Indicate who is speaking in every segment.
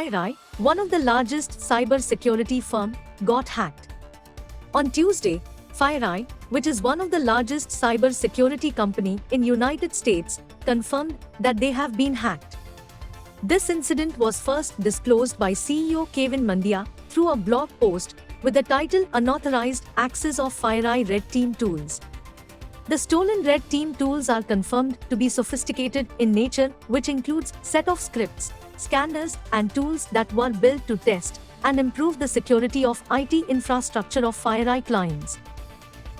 Speaker 1: FireEye, one of the largest cyber security firm, got hacked. On Tuesday, FireEye, which is one of the largest cyber security company in United States, confirmed that they have been hacked. This incident was first disclosed by CEO Kevin Mandia through a blog post with the title Unauthorized Access of FireEye Red Team Tools. The stolen Red Team tools are confirmed to be sophisticated in nature, which includes set of scripts, scanners, and tools that were built to test and improve the security of IT infrastructure of FireEye clients.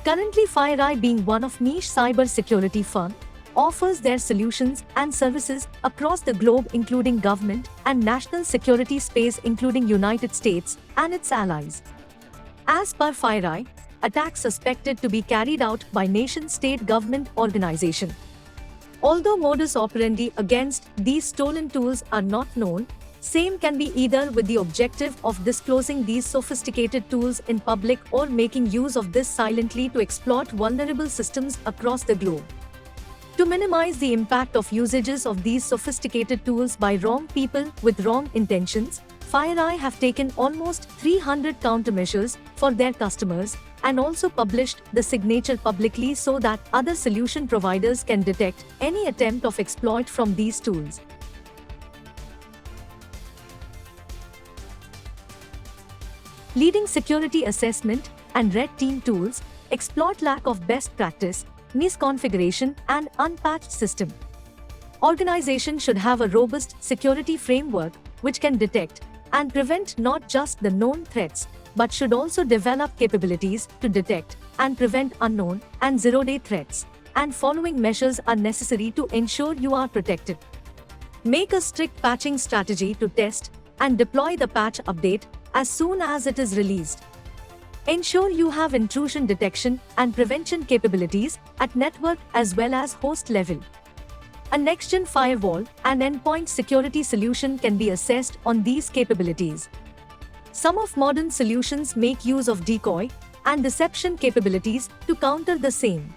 Speaker 1: Currently, FireEye, being one of niche cyber security firm, offers their solutions and services across the globe, including government and national security space, including United States and its allies. As per FireEye, attacks suspected to be carried out by nation-state government organization. Although modus operandi against these stolen tools are not known, same can be either with the objective of disclosing these sophisticated tools in public or making use of this silently to exploit vulnerable systems across the globe. To minimize the impact of usages of these sophisticated tools by wrong people with wrong intentions, FireEye have taken almost 300 countermeasures for their customers and also published the signature publicly so that other solution providers can detect any attempt of exploit from these tools. Leading security assessment and Red Team tools exploit lack of best practice, misconfiguration, and unpatched system. Organization should have a robust security framework which can detect and prevent not just the known threats, but should also develop capabilities to detect and prevent unknown and zero-day threats. And following measures are necessary to ensure you are protected. Make a strict patching strategy to test and deploy the patch update as soon as it is released. Ensure you have intrusion detection and prevention capabilities at network as well as host level. A next-gen firewall and endpoint security solution can be assessed on these capabilities. Some of modern solutions make use of decoy and deception capabilities to counter the same.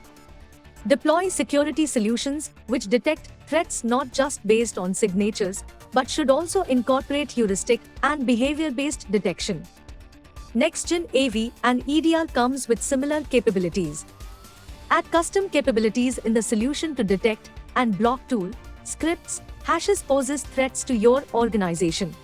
Speaker 1: Deploy security solutions which detect threats not just based on signatures, but should also incorporate heuristic and behavior-based detection. Next-gen AV and EDR comes with similar capabilities. Add custom capabilities in the solution to detect and block tool, scripts, hashes poses threats to your organization.